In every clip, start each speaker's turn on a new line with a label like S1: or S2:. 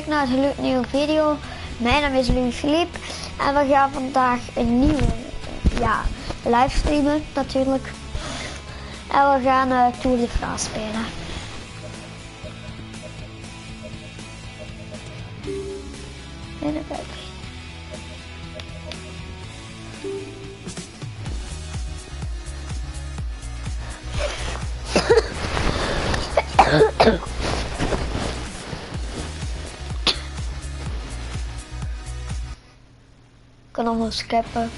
S1: kijkt naar een nieuwe video. Mijn naam is Louis Philippe en we gaan vandaag een nieuwe livestreamen natuurlijk. En we gaan Toer de Frans spelen. Binnenbuik. Ik kan nog wel skippen.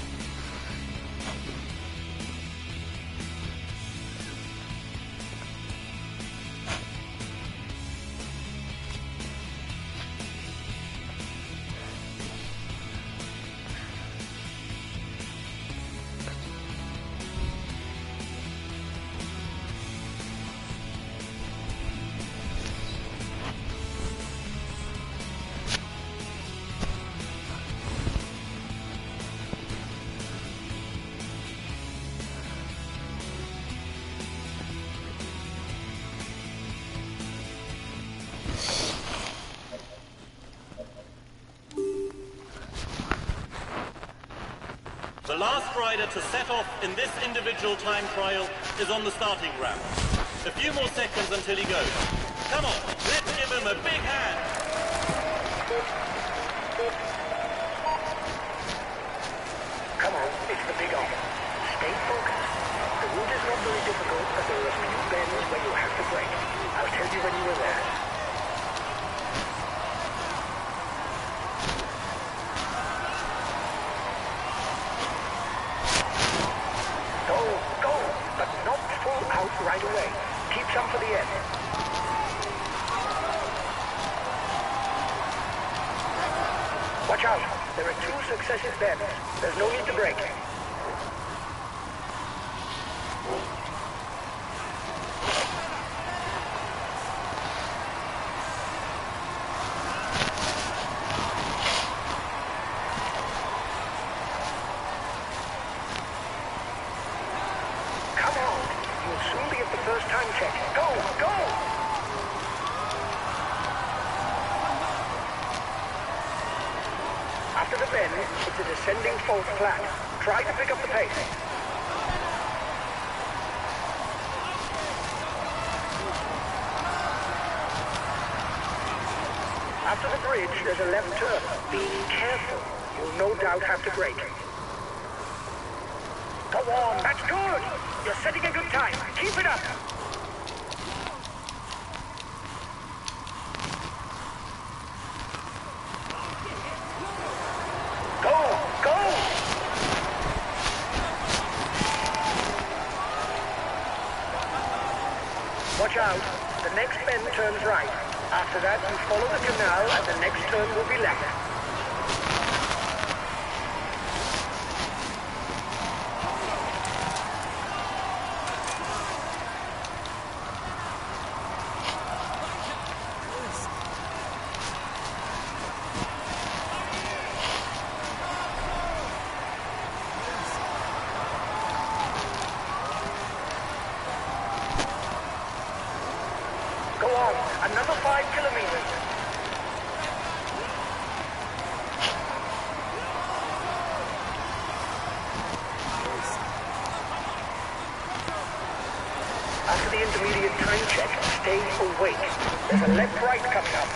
S2: The last rider to set off in this individual time trial is on the starting ramp. A few more seconds until he goes. Come on, let's give him a big hand.
S3: Come on, it's the big off. Stay focused. The route is not very difficult, but there are a few bends where you have to brake. I'll tell you when you are there. Right away. Keep some for the end. Watch out. There are 2 successive bends. There's no need to brake. Time check. Go! Go! After the bend, it's a descending false flat. Try to pick up the pace. After the bridge, there's a left turn. Be careful. You'll no doubt have to brake. Go on, that's good! You're setting a good time. Keep it up! Watch out. The next bend turns right. After that, you follow the canal and the next turn will be left. Go on, another 5 kilometers. After the intermediate time check, stay awake. There's a left-right coming up.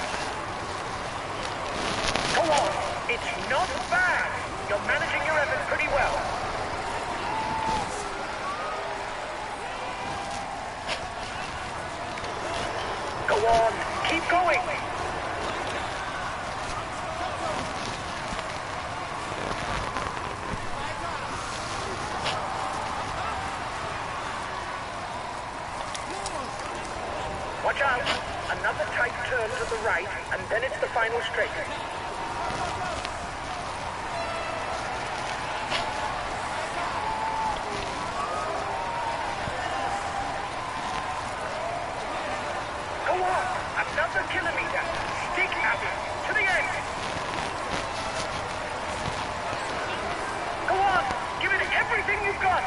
S3: Go on, it's not bad. You're managing your effort pretty well. Go on, keep going! Watch out! Another tight turn to the right, and then it's the final straight. Another kilometer. Stick at it. To the end. Go on. Give it everything you've got.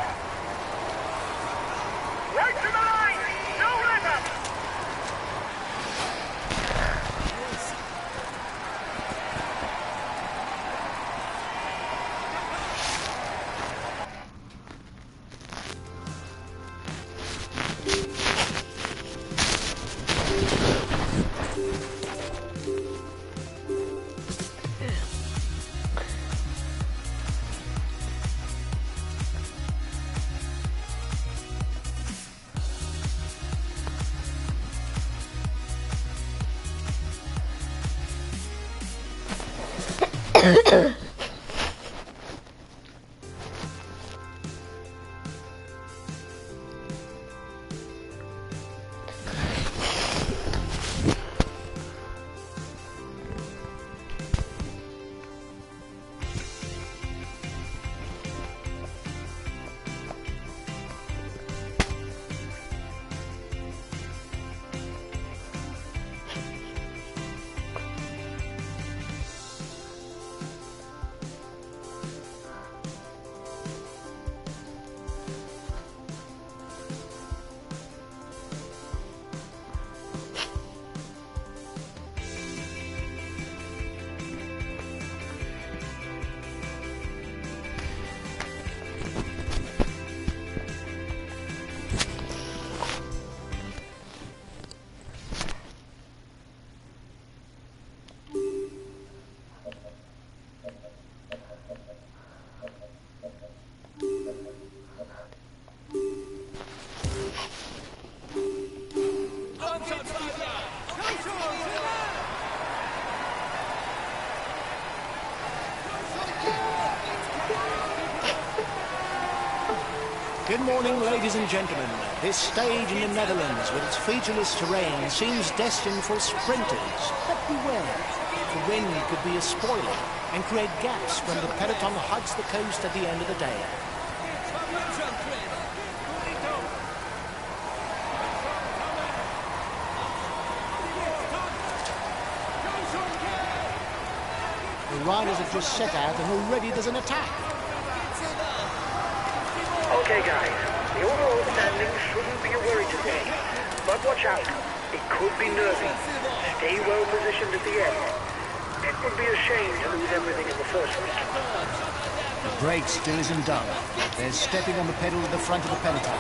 S3: Right to the line. No let up.
S4: Good morning, ladies and gentlemen. This stage in the Netherlands, with its featureless terrain, seems destined for sprinters. But beware, the wind could be a spoiler and create gaps when the peloton hugs the coast at the end of the day. The riders have just set out and already there's an attack.
S3: Okay, guys, the overall standing shouldn't be a worry today. But watch out, it could be nervy. Stay well positioned at the end. It would be a shame to lose everything in the first week.
S4: The brake still isn't done. They're stepping on the pedal at the front of the peloton.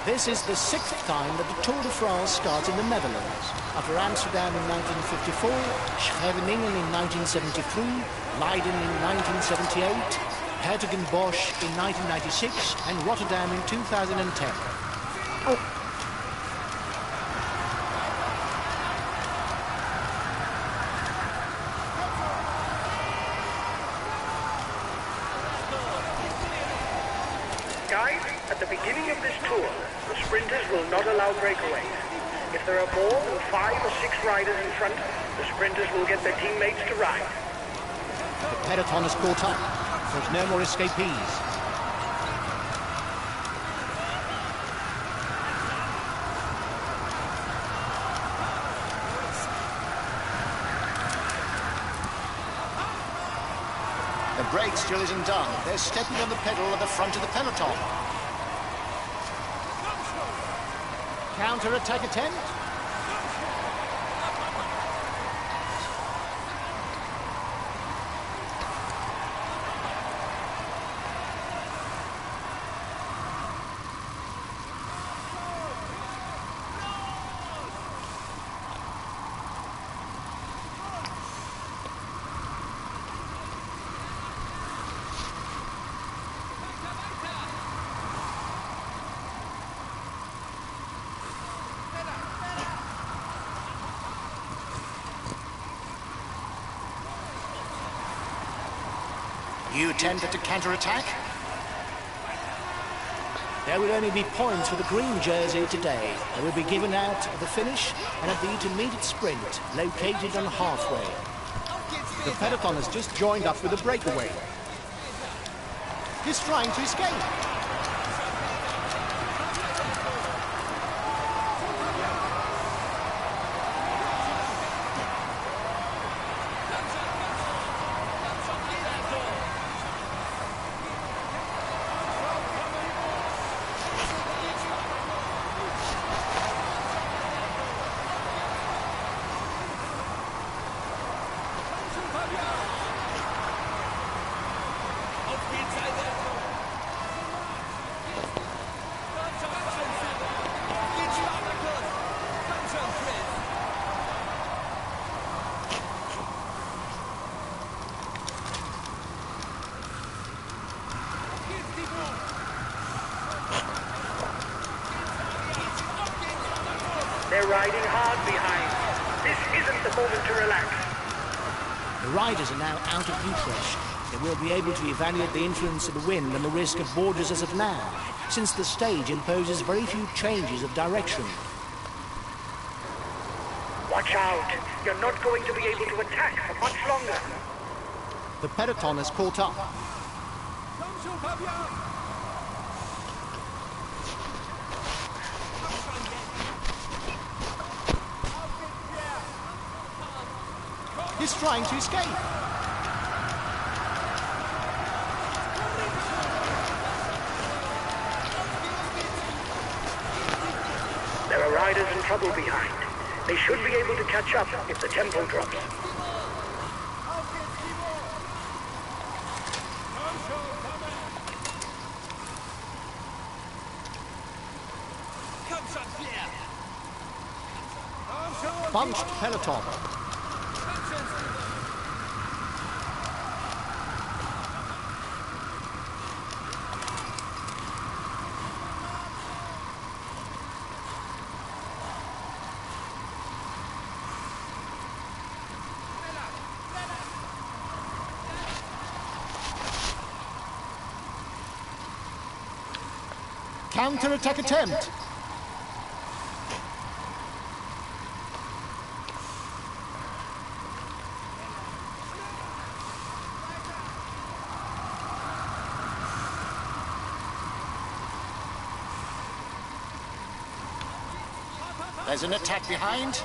S4: This is the 6th time that the Tour de France starts in the Netherlands. After Amsterdam in 1954, Scheveningen in 1973, Leiden in 1978, Hertogenbosch in 1996, and Rotterdam in 2010.
S1: Oh.
S3: Guys, at the beginning of this tour, the sprinters will not allow breakaways. If there are more than 5 or 6 riders in front, the sprinters will get their teammates to ride.
S4: The peloton has caught up. There's no more escapees. The brake still isn't done. They're stepping on the pedal at the front of the peloton. Counter-attack attempt. You attempted to counter-attack? There will only be points for the green jersey today. They will be given out at the finish and at the intermediate sprint, located on halfway. The peloton has just joined up with the breakaway. He's trying to escape.
S3: riding hard behind. This isn't the moment to relax.
S4: The riders are now out of Utrecht. They will be able to evaluate the influence of the wind and the risk of borders as of now, since the stage imposes very few changes of direction.
S3: Watch out. You're not going to be able to attack for much longer.
S4: The peloton has caught up. He's trying to escape.
S3: There are riders in trouble behind. They should be able to catch up if the tempo drops.
S4: Bunched peloton. Counter-attack attempt. There's an attack behind.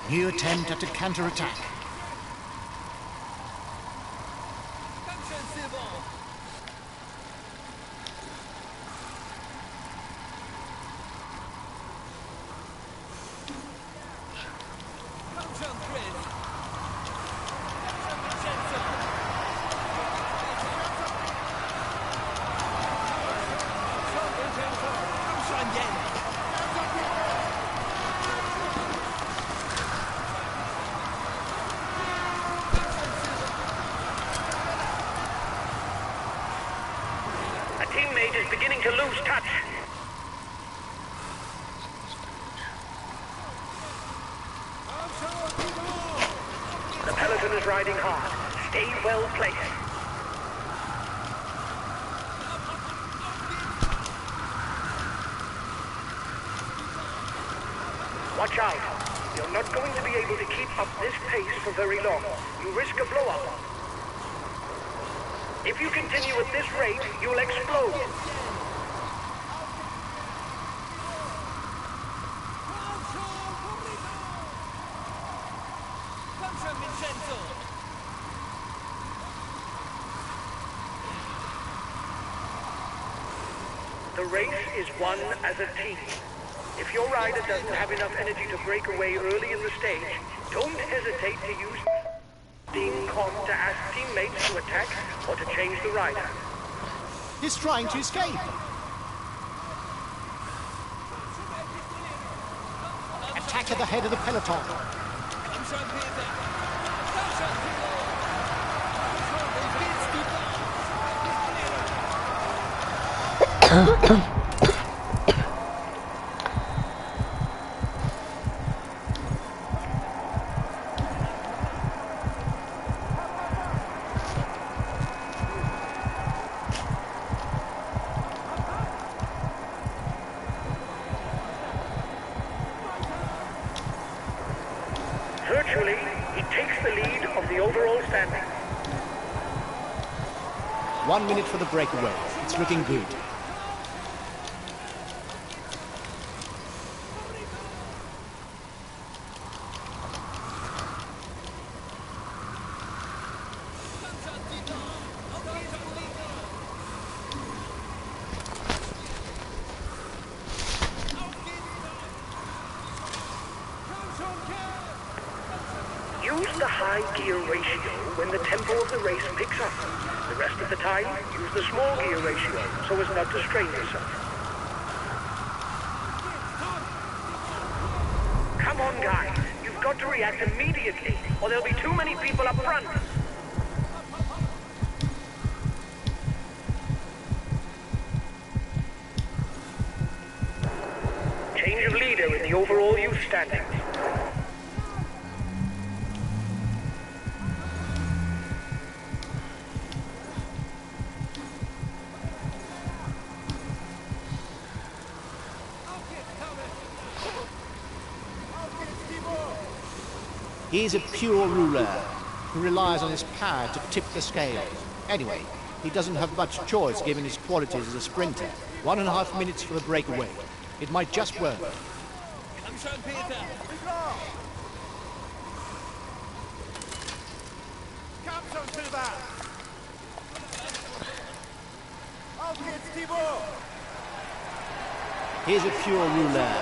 S4: New attempt at a counter-attack.
S3: Teammate is beginning to lose touch. The peloton is riding hard. Stay well placed. Watch out. You're not going to be able to keep up this pace for very long. You risk a blow-up. If you continue at this rate, you'll explode. The race is won as a team. If your rider doesn't have enough energy to break away early in the stage, don't hesitate to use being calm to ask teammates to attack or to change the rider.
S4: He's trying to escape. Attack at the head of the peloton.
S3: Virtually, he takes the lead of the overall standing.
S4: 1 minute for the breakaway. It's looking good.
S3: Use the high gear ratio when the tempo of the race picks up. The rest of the time, use the small gear ratio so as not to strain yourself. Come on, guys. You've got to react immediately, or there'll be too many people up front. Change of leader in the overall youth standings.
S4: He is a pure ruler who relies on his power to tip the scales. Anyway, he doesn't have much choice given his qualities as a sprinter. 1.5 minutes for the breakaway. It might just work.
S5: Komm schon, Peter!
S6: Komm schon, Silber! Auf geht's, Thibaut!
S4: Here's a pure ruler.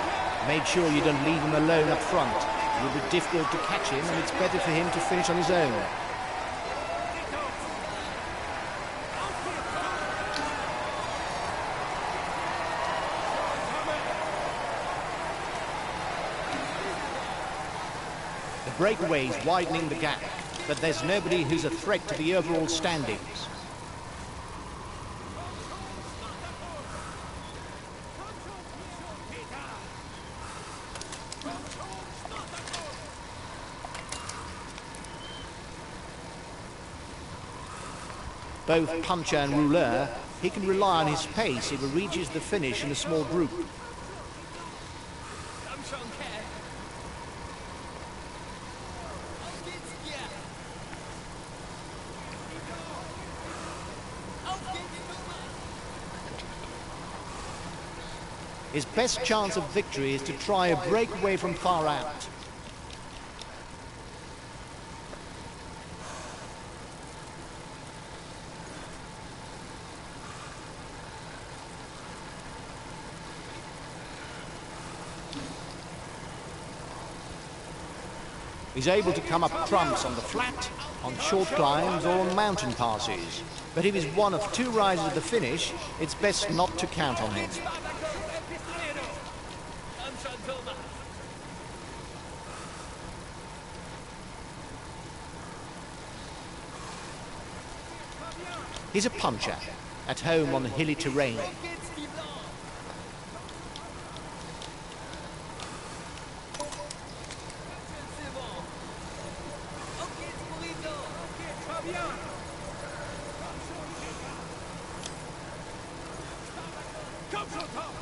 S4: Make sure you don't leave him alone up front. It will be difficult to catch him, and it's better for him to finish on his own. The breakaway is widening the gap, but there's nobody who's a threat to the overall standings. Both puncher and rouleur, he can rely on his pace if he reaches the finish in a small group.
S5: Komm schon, Kerl! Auf geht's, hier! Auf geht's, Nummer!
S4: His best chance of victory is to try a breakaway from far out. He's able to come up trumps on the flat, on short climbs or on mountain passes. But if he's one of two rises at the finish, it's best not to count on him.
S5: Komm schon, Thomas!
S4: He's a puncher, at home on hilly terrain.
S5: Auf geht's, die Blanc! Auf geht's, Burrito! Auf geht's, Fabian!
S6: Komm schon, Tom!